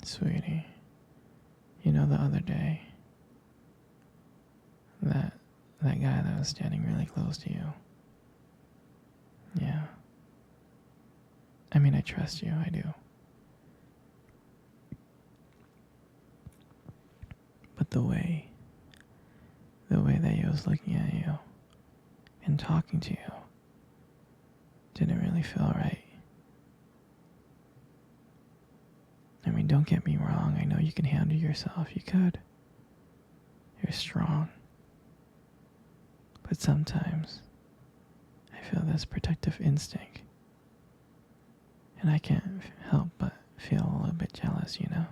Sweetie, you know the other day, that guy that was standing really close to you. Yeah. I mean, I trust you, I do. But the way that he was looking at you and talking to you didn't really feel right. I mean, don't get me wrong, I know you can handle yourself, you could. You're strong. But sometimes, I feel this protective instinct. And I can't help but feel a little bit jealous, you know?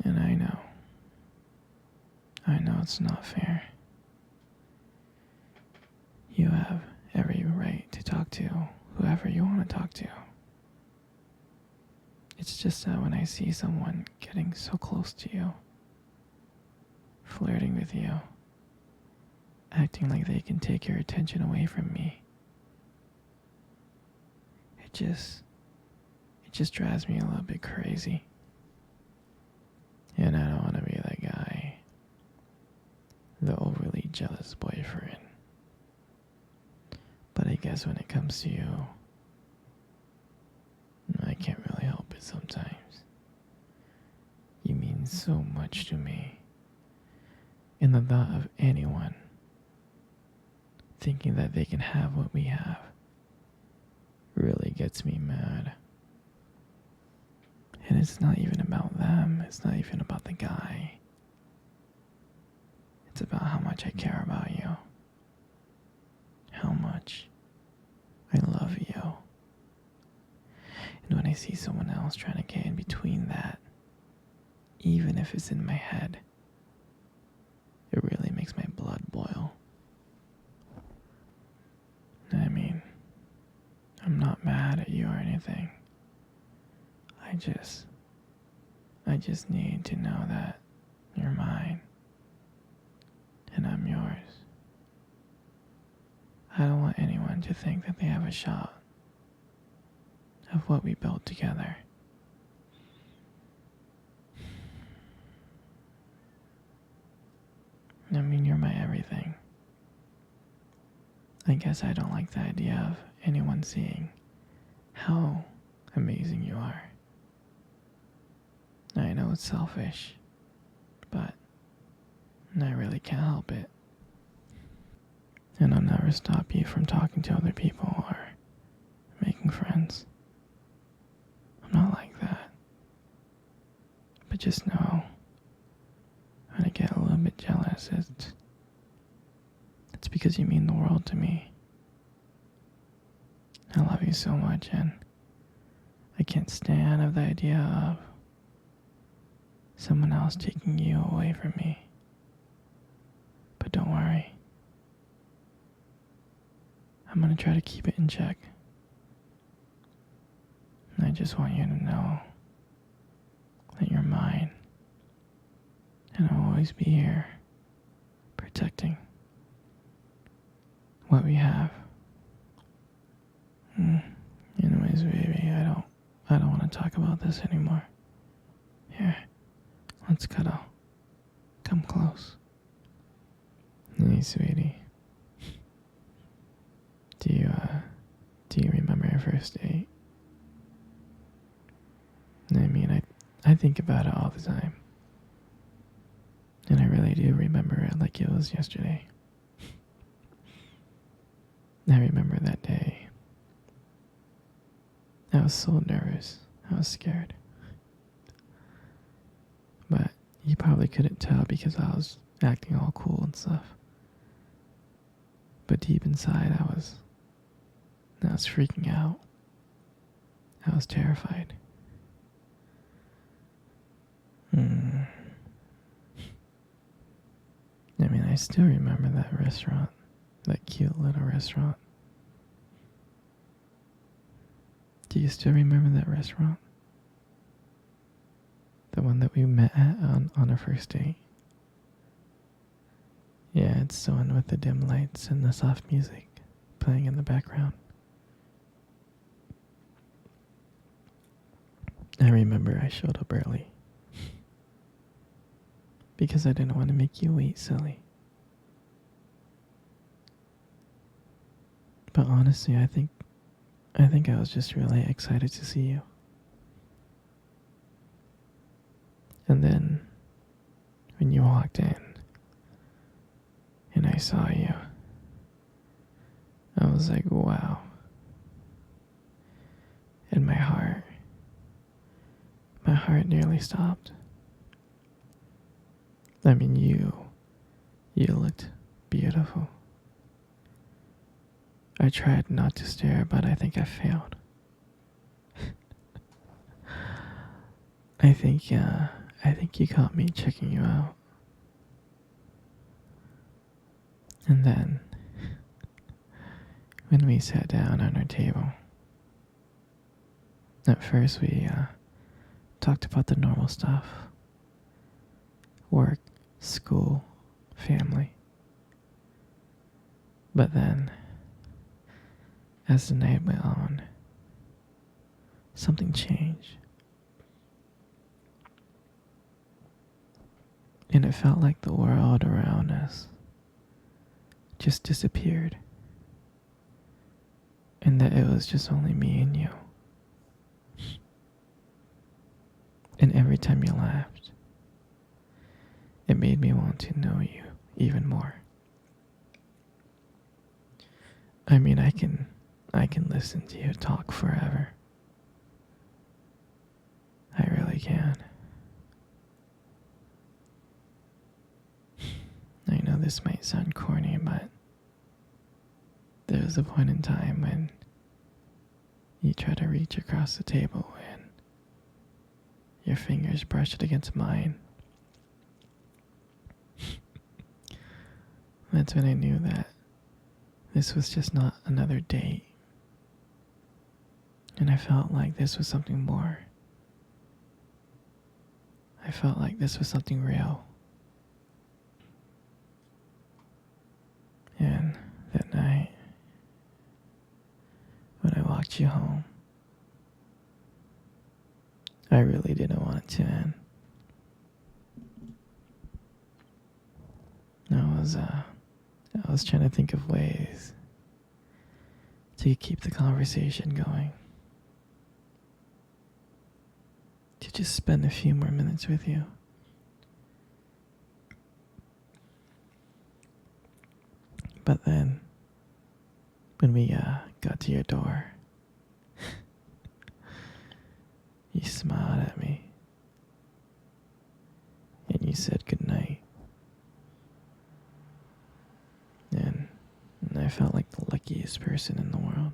And I know it's not fair. You have every right to talk to whoever you want to talk to. It's just that when I see someone getting so close to you, flirting with you, acting like they can take your attention away from me, it just drives me a little bit crazy. And I don't want to be that guy, the overly jealous boyfriend. But I guess when it comes to you, I can't really help it sometimes. You mean so much to me. And the thought of anyone thinking that they can have what we have really gets me mad. And it's not even about them. It's not even about the guy. It's about how much I care about you. How much I love you. And when I see someone else trying to get in between that, even if it's in my head, it really makes my blood boil. I mean, I'm not mad at you or anything. I just need to know that you're mine and I'm yours. I don't want anyone to think that they have a shot of what we built together. I mean, you're my everything. I guess I don't like the idea of anyone seeing how amazing you are. I know it's selfish, but I really can't help it. And I'll never stop you from talking to other people or making friends. I'm not like that. But just know, when I get a little bit jealous, it's because you mean the world to me. I love you so much, and I can't stand the idea of someone else taking you away from me. But don't worry. I'm gonna try to keep it in check. And I just want you to know that you're mine. And I'll always be here, protecting what we have. Anyways, baby, I don't want to talk about this anymore. Here, let's cuddle. Come close. Hey, sweetie. Do you remember our first date? I mean, I think about it all the time. And I really do remember it like it was yesterday. I remember that day. I was so nervous. I was scared. But you probably couldn't tell because I was acting all cool and stuff. But deep inside, I was freaking out. I was terrified. I mean, I still remember that restaurant, that cute little restaurant. Do you still remember that restaurant? The one that we met at on our first date? Yeah, it's the one with the dim lights and the soft music playing in the background. I remember I showed up early because I didn't want to make you wait, silly. But honestly, I think I was just really excited to see you. And then when you walked in and I saw you, I was like, wow. And my heart nearly stopped. I mean, you looked beautiful. I tried not to stare, but I think I failed. I think you caught me checking you out. And then, when we sat down on our table, at first we talked about the normal stuff. Work, school, family. But then, as the night went on, something changed. And it felt like the world around us just disappeared. And that it was just only me and you. And every time you laughed, it made me want to know you even more. I mean, I can listen to you talk forever. I really can. I know this might sound corny, but there was a point in time when you tried to reach across the table and your fingers brushed against mine. That's when I knew that this was just not another date. And I felt like this was something more. I felt like this was something real. And that night, when I walked you home, I really didn't want it to end. I was trying to think of ways to keep the conversation going. To just spend a few more minutes with you. But then, when we got to your door, you smiled at me. And you said goodnight. And I felt like the luckiest person in the world.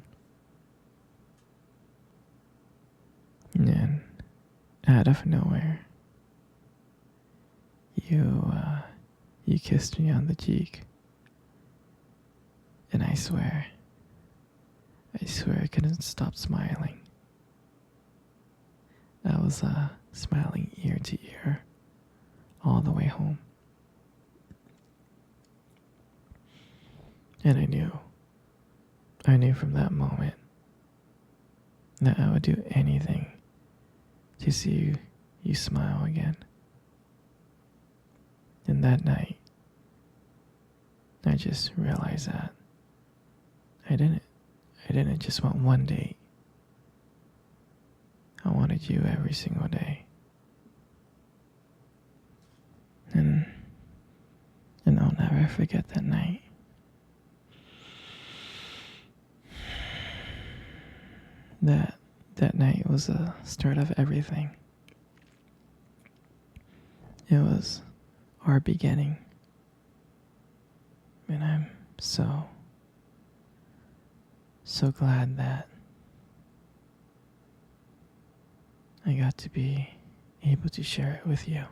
And then, out of nowhere, you kissed me on the cheek. And I swear I couldn't stop smiling. I was smiling ear to ear all the way home. And I knew from that moment that I would do anything to see you smile again. And that night, I just realized that I didn't just want one date. I wanted you every single day. And I'll never forget that night. That night was the start of everything. It was our beginning. And I'm so glad that I got to be able to share it with you.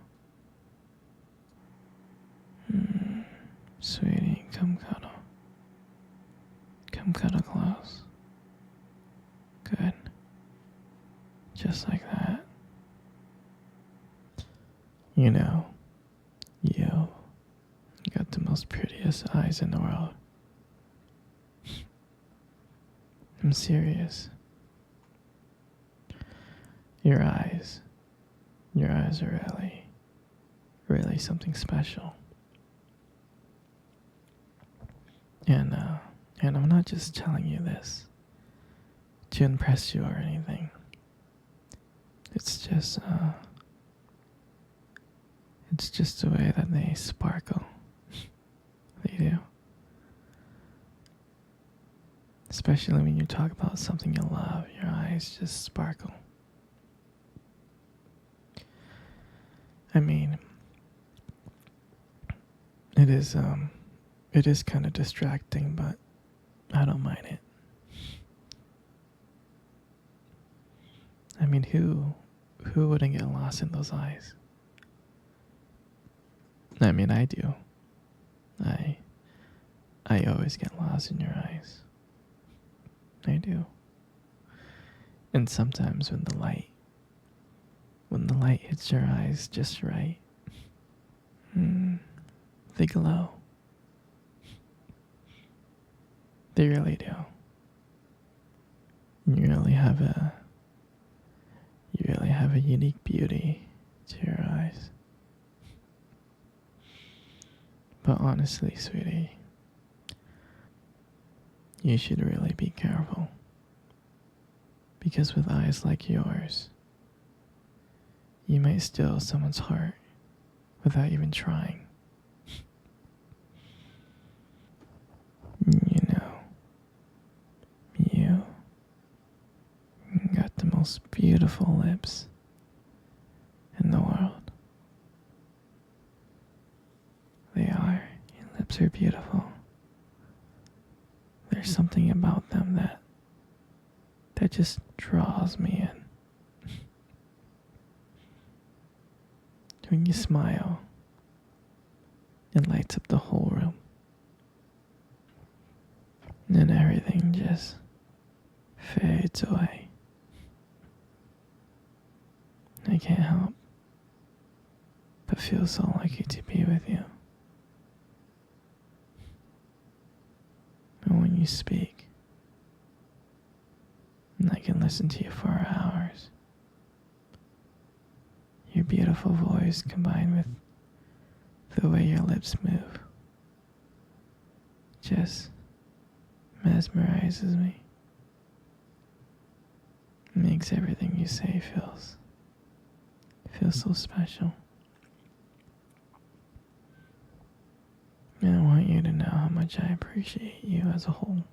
Sweetie, come cuddle. Come cuddle close. Good. Just like that. You know, you got the most prettiest eyes in the world. I'm serious. Your eyes. Your eyes are really, really something special. And I'm not just telling you this to impress you or anything. It's just the way that they sparkle. They do. Especially when you talk about something you love, your eyes just sparkle. I mean, it is kind of distracting, but I don't mind it. I mean, who wouldn't get lost in those eyes? I mean, I do. I always get lost in your eyes. I do. And sometimes when the light hits your eyes just right, they glow. They really do. You really have a unique beauty to your eyes. But honestly, sweetie, you should really be careful. Because with eyes like yours, you might steal someone's heart without even trying. You know, you got the most beautiful lips in the world. They are. Your lips are beautiful. There's something about them that just draws me in. When you smile, it lights up the whole room. And everything just fades away. I can't help but feel so lucky to be with you. And when you speak, and I can listen to you for hours. Your beautiful voice combined with the way your lips move just mesmerizes me. Makes everything you say feels so special. And I want you to know how much I appreciate you as a whole.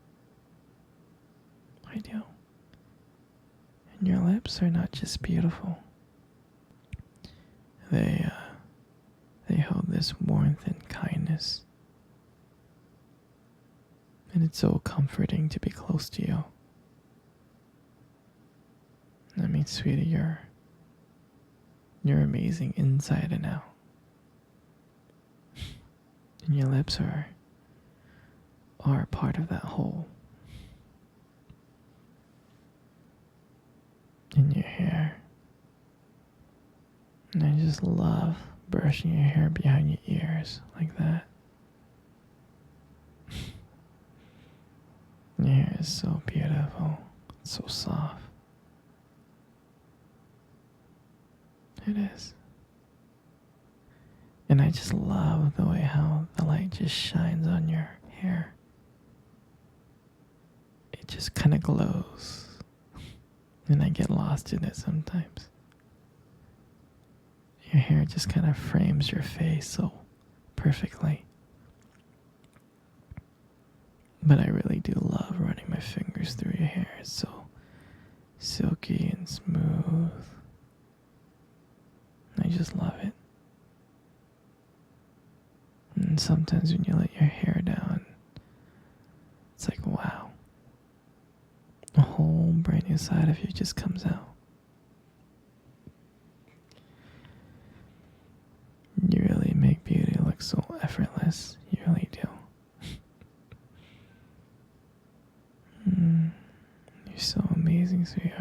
I do. And your lips are not just beautiful. They hold this warmth and kindness. And it's so comforting to be close to you. I mean, sweetie, you're amazing inside and out. And your lips are part of that whole. And your hair. And I just love brushing your hair behind your ears like that. Your hair is so beautiful. It's so soft. It is. And I just love the way how the light just shines on your hair. It just kind of glows. And I get lost in it sometimes. Your hair just kind of frames your face so perfectly. But I really do love running my fingers through your hair. It's so silky and smooth. I just love it. And sometimes when you let your hair down, it's like, wow. A whole brand new side of you just comes out. You really make beauty look so effortless. You really do. You're so amazing, sweetheart.